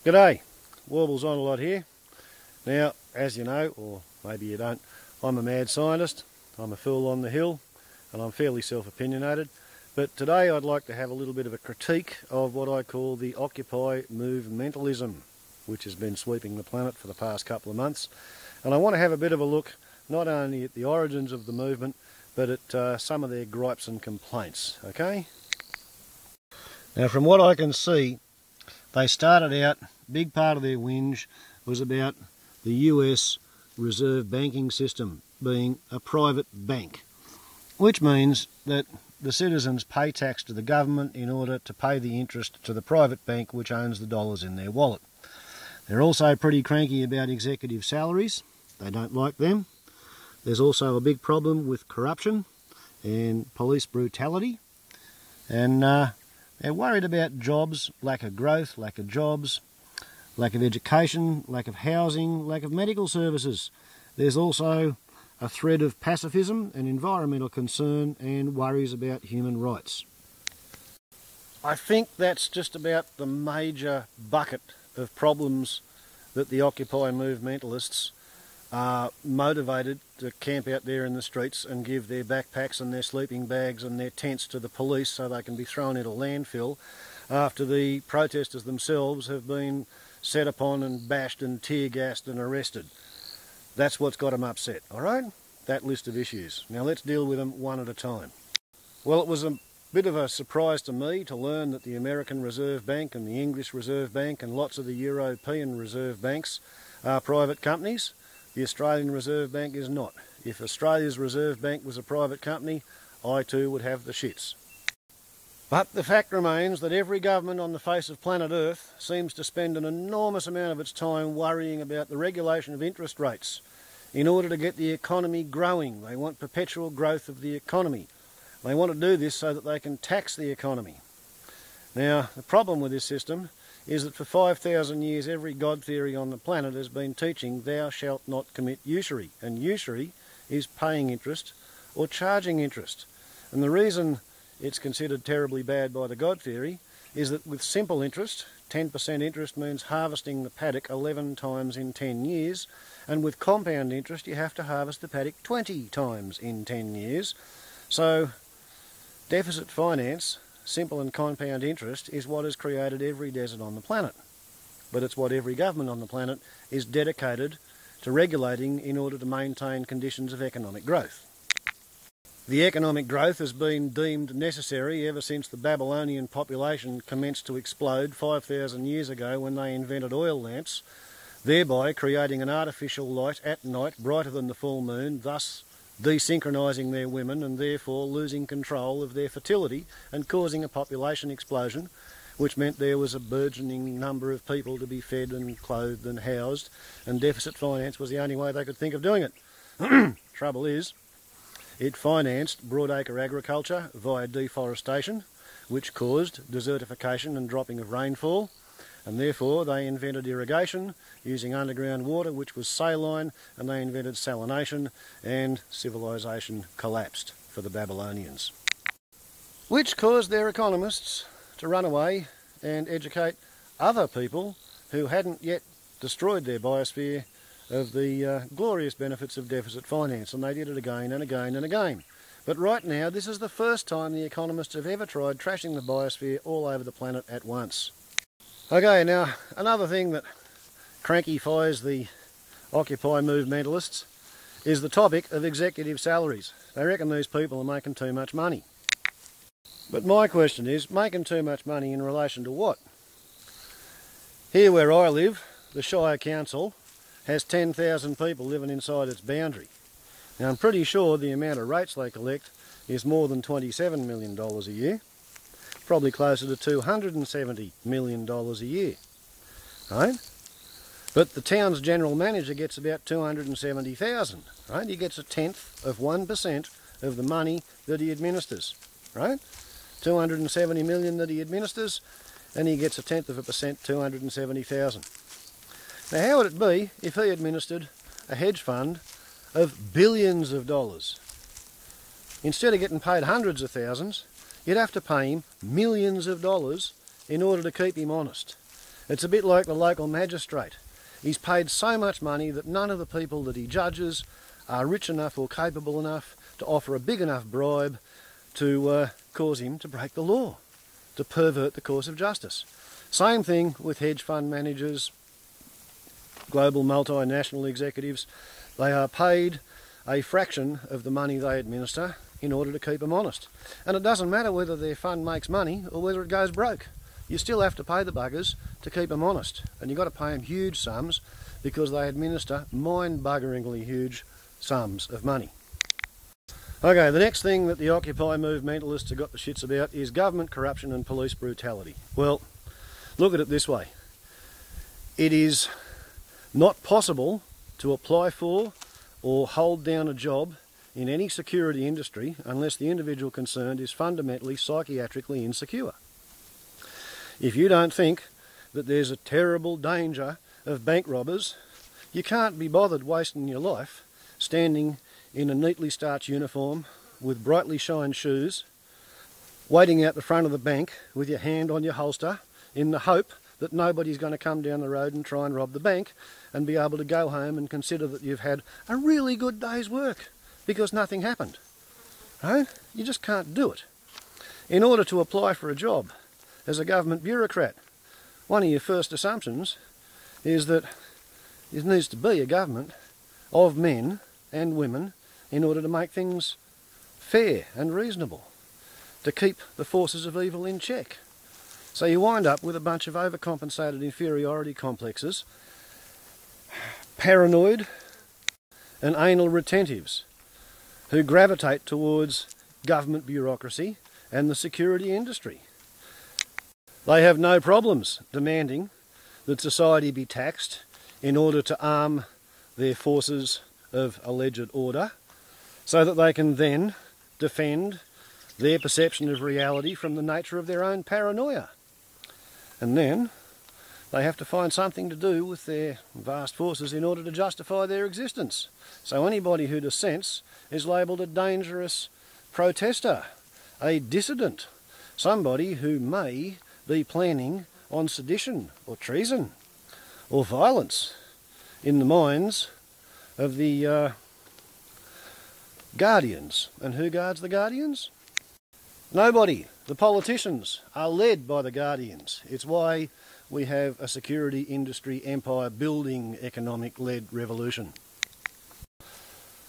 G'day, WarblesOnALot here. Now, as you know, or maybe you don't, I'm a mad scientist, I'm a fool on the hill, and I'm fairly self-opinionated. But today I'd like to have a little bit of a critique of what I call the Occupy movementalism, which has been sweeping the planet for the past couple of months. And I want to have a bit of a look not only at the origins of the movement, but at some of their gripes and complaints, okay? Now, from what I can see, they started out, big part of their whinge was about the US reserve banking system being a private bank, which means that the citizens pay tax to the government in order to pay the interest to the private bank which owns the dollars in their wallet. They're also pretty cranky about executive salaries. They don't like them. There's also a big problem with corruption and police brutality, and they're worried about jobs, lack of growth, lack of jobs, lack of education, lack of housing, lack of medical services. There's also a thread of pacifism and environmental concern and worries about human rights. I think that's just about the major bucket of problems that the Occupy movementalists are motivated to camp out there in the streets and give their backpacks and their sleeping bags and their tents to the police so they can be thrown into landfill after the protesters themselves have been set upon and bashed and tear-gassed and arrested. That's what's got them upset, alright? That list of issues. Now let's deal with them one at a time. Well, it was a bit of a surprise to me to learn that the American Reserve Bank and the English Reserve Bank and lots of the European Reserve Banks are private companies. The Australian Reserve Bank is not. If Australia's Reserve Bank was a private company, I too would have the shits. But the fact remains that every government on the face of planet Earth seems to spend an enormous amount of its time worrying about the regulation of interest rates in order to get the economy growing. They want perpetual growth of the economy. They want to do this so that they can tax the economy. Now, the problem with this system is that for 5,000 years every god theory on the planet has been teaching thou shalt not commit usury, and usury is paying interest or charging interest. And the reason it's considered terribly bad by the god theory is that with simple interest, 10% interest means harvesting the paddock 11 times in 10 years, and with compound interest you have to harvest the paddock 20 times in 10 years. So deficit finance, simple and compound interest, is what has created every desert on the planet. But it's what every government on the planet is dedicated to regulating in order to maintain conditions of economic growth. The economic growth has been deemed necessary ever since the Babylonian population commenced to explode 5,000 years ago when they invented oil lamps, thereby creating an artificial light at night brighter than the full moon, thus desynchronising their women and therefore losing control of their fertility and causing a population explosion, which meant there was a burgeoning number of people to be fed and clothed and housed, and deficit finance was the only way they could think of doing it. Trouble is, it financed broadacre agriculture via deforestation, which caused desertification and dropping of rainfall, and therefore they invented irrigation using underground water, which was saline, and they invented salination, and civilization collapsed for the Babylonians, which caused their economists to run away and educate other people who hadn't yet destroyed their biosphere of the glorious benefits of deficit finance, and they did it again and again and again. But right now, this is the first time the economists have ever tried trashing the biosphere all over the planet at once. Okay, now another thing that crankifies the Occupy movementalists is the topic of executive salaries. They reckon these people are making too much money. But my question is, making too much money in relation to what? Here where I live, the Shire Council has 10,000 people living inside its boundary. Now I'm pretty sure the amount of rates they collect is more than $27 million a year. Probably closer to $270 million a year, right? But the town's general manager gets about $270,000, right? He gets 1/10 of 1% of the money that he administers, right? 270 million that he administers, and he gets 1/10 of a percent, 270,000. Now how would it be if he administered a hedge fund of billions of dollars? Instead of getting paid hundreds of thousands, you'd have to pay him millions of dollars in order to keep him honest. It's a bit like the local magistrate. He's paid so much money that none of the people that he judges are rich enough or capable enough to offer a big enough bribe to cause him to break the law, to pervert the course of justice. Same thing with hedge fund managers, global multinational executives. They are paid a fraction of the money they administer in order to keep them honest. And it doesn't matter whether their fund makes money or whether it goes broke. You still have to pay the buggers to keep them honest. And you've got to pay them huge sums because they administer mind-buggeringly huge sums of money. Okay, the next thing that the Occupy movementalists have got the shits about is government corruption and police brutality. Well, look at it this way. It is not possible to apply for or hold down a job in any security industry unless the individual concerned is fundamentally psychiatrically insecure. If you don't think that there's a terrible danger of bank robbers, you can't be bothered wasting your life standing in a neatly starched uniform with brightly shined shoes, waiting out the front of the bank with your hand on your holster in the hope that nobody's going to come down the road and try and rob the bank and be able to go home and consider that you've had a really good day's work because nothing happened. Right? You just can't do it. In order to apply for a job as a government bureaucrat, one of your first assumptions is that there needs to be a government of men and women in order to make things fair and reasonable, to keep the forces of evil in check. So you wind up with a bunch of overcompensated inferiority complexes, paranoid and anal retentives who gravitate towards government bureaucracy and the security industry. They have no problems demanding that society be taxed in order to arm their forces of alleged order so that they can then defend their perception of reality from the nature of their own paranoia. And then they have to find something to do with their vast forces in order to justify their existence. So anybody who dissents is labelled a dangerous protester, a dissident, somebody who may be planning on sedition or treason or violence in the minds of the guardians. And who guards the guardians? Nobody. The politicians are led by the guardians. It's why we have a security industry empire building economic-led revolution.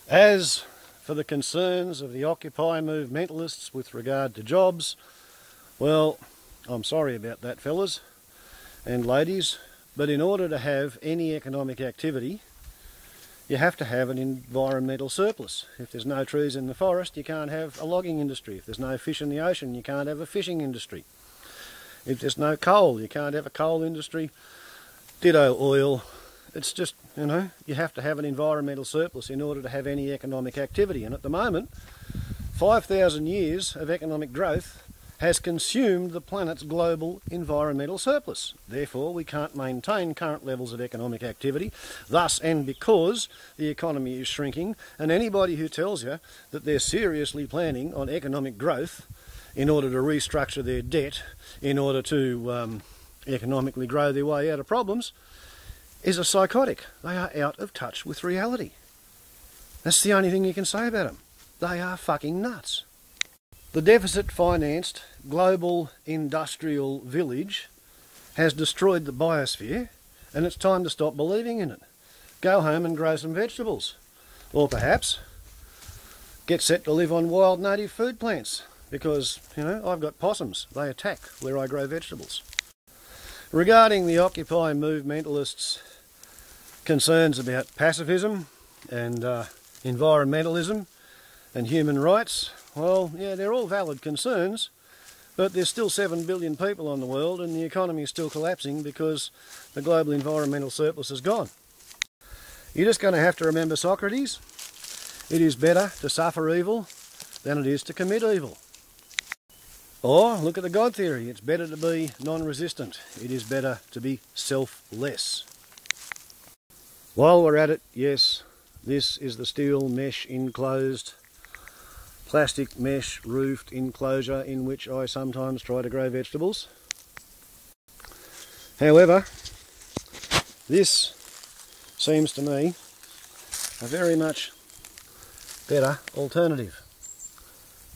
As for the concerns of the Occupy movementalists with regard to jobs, well, I'm sorry about that, fellas and ladies, but in order to have any economic activity, you have to have an environmental surplus. If there's no trees in the forest, you can't have a logging industry. If there's no fish in the ocean, you can't have a fishing industry. If there's no coal, you can't have a coal industry. Ditto oil. It's just, you know, you have to have an environmental surplus in order to have any economic activity. And at the moment, 5,000 years of economic growth has consumed the planet's global environmental surplus. Therefore, we can't maintain current levels of economic activity. Thus, and because the economy is shrinking, and anybody who tells you that they're seriously planning on economic growth in order to restructure their debt, in order to economically grow their way out of problems, is a psychotic. They are out of touch with reality. That's the only thing you can say about them. They are fucking nuts. The deficit-financed global industrial village has destroyed the biosphere, and it's time to stop believing in it. Go home and grow some vegetables. Or perhaps get set to live on Wild-Native-Foodplants, because, you know, I've got possums. They attack where I grow vegetables. Regarding the Occupy movementalists' concerns about pacifism and environmentalism and human rights, well, yeah, they're all valid concerns, but there's still 7 billion people on the world and the economy is still collapsing because the global environmental surplus is gone. You're just going to have to remember Socrates. It is better to suffer evil than it is to commit evil. Or look at the God theory. It's better to be non-resistant. It is better to be selfless. While we're at it, yes, this is the steel mesh enclosed plastic mesh roofed enclosure in which I sometimes try to grow vegetables. However, this seems to me a very much better alternative.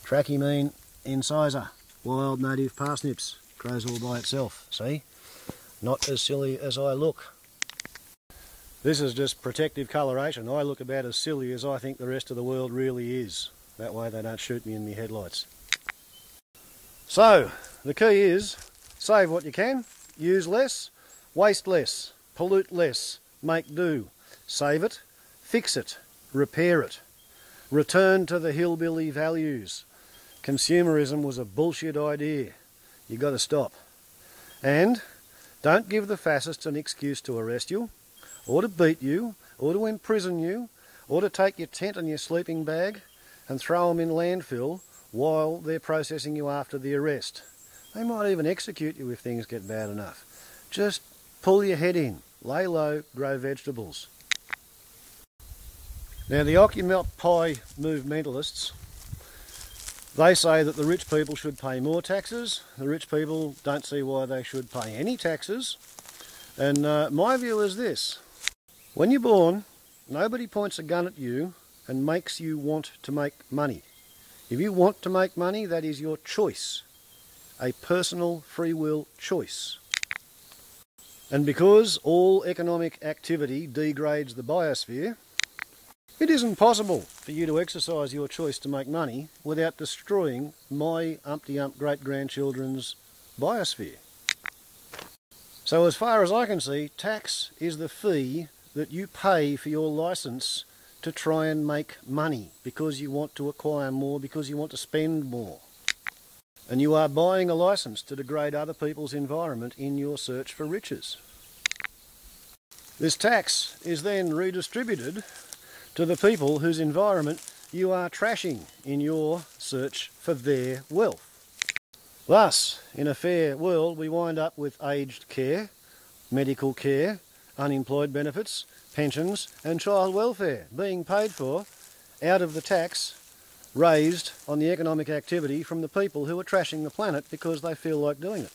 Trachymene-Incisa, wild native parsnips, grows all by itself, see? Not as silly as I look. This is just protective coloration. I look about as silly as I think the rest of the world really is. That way they don't shoot me in the headlights. So, the key is, save what you can, use less, waste less, pollute less, make do. Save it, fix it, repair it. Return to the hillbilly values. Consumerism was a bullshit idea. You got to stop. And don't give the fascists an excuse to arrest you, or to beat you, or to imprison you, or to take your tent and your sleeping bag and throw them in landfill while they're processing you after the arrest. They might even execute you if things get bad enough. Just pull your head in, lay low, grow vegetables. Now the Occupy movementalists, they say that the rich people should pay more taxes. The rich people don't see why they should pay any taxes. And my view is this. When you're born, nobody points a gun at you and makes you want to make money. If you want to make money, that is your choice. A personal free will choice. And because all economic activity degrades the biosphere, it isn't possible for you to exercise your choice to make money without destroying my umpty-ump great-grandchildren's biosphere. So as far as I can see, tax is the fee that you pay for your licence to try and make money because you want to acquire more, because you want to spend more. And you are buying a licence to degrade other people's environment in your search for riches. This tax is then redistributed to the people whose environment you are trashing in your search for their wealth. Thus, in a fair world, we wind up with aged care, medical care, unemployed benefits, pensions and child welfare being paid for out of the tax raised on the economic activity from the people who are trashing the planet because they feel like doing it.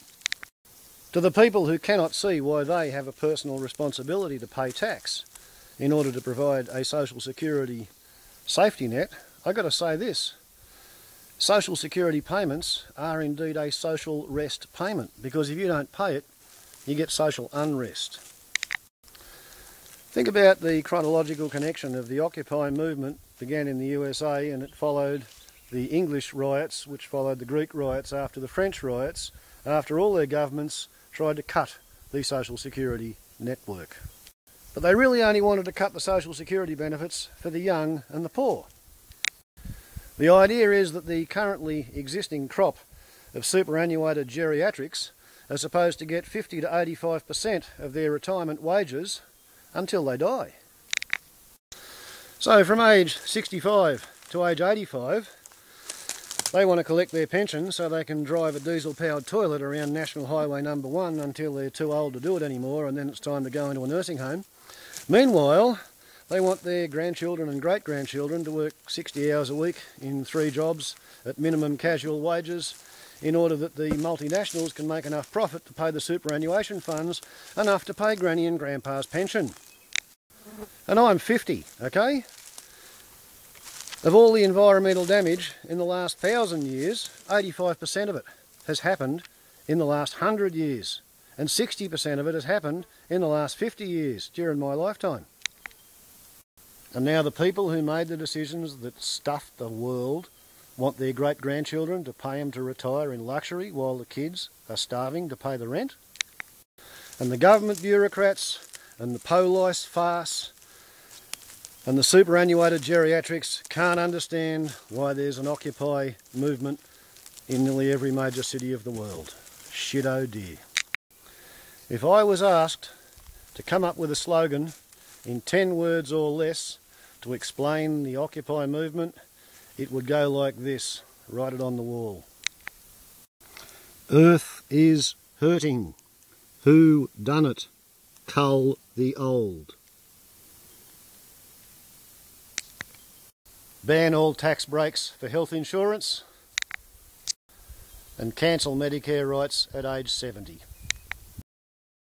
To the people who cannot see why they have a personal responsibility to pay tax in order to provide a social security safety net, I've got to say this. Social security payments are indeed a social rest payment, because if you don't pay it, you get social unrest. Think about the chronological connection of the Occupy movement began in the USA and it followed the English riots, which followed the Greek riots after the French riots, after all their governments tried to cut the social security network. But they really only wanted to cut the social security benefits for the young and the poor. The idea is that the currently existing crop of superannuated geriatrics are supposed to get 50 to 85% of their retirement wages until they die. So from age 65 to age 85, they want to collect their pension so they can drive a diesel-powered toilet around National Highway number 1 until they're too old to do it anymore, and then it's time to go into a nursing home. Meanwhile, they want their grandchildren and great-grandchildren to work 60 hours a week in 3 jobs at minimum casual wages in order that the multinationals can make enough profit to pay the superannuation funds, enough to pay Granny and Grandpa's pension. And I'm 50, okay? Of all the environmental damage in the last 1,000 years, 85% of it has happened in the last 100 years, and 60% of it has happened in the last 50 years during my lifetime. And now the people who made the decisions that stuffed the world want their great-grandchildren to pay them to retire in luxury while the kids are starving to pay the rent? And the government bureaucrats and the police farce and the superannuated geriatrics can't understand why there's an Occupy movement in nearly every major city of the world. Shit oh dear. If I was asked to come up with a slogan in 10 words or less to explain the Occupy movement, it would go like this. Write it on the wall. Earth is hurting. Who done it? Cull the old. Ban all tax breaks for health insurance and cancel Medicare rights at age 70.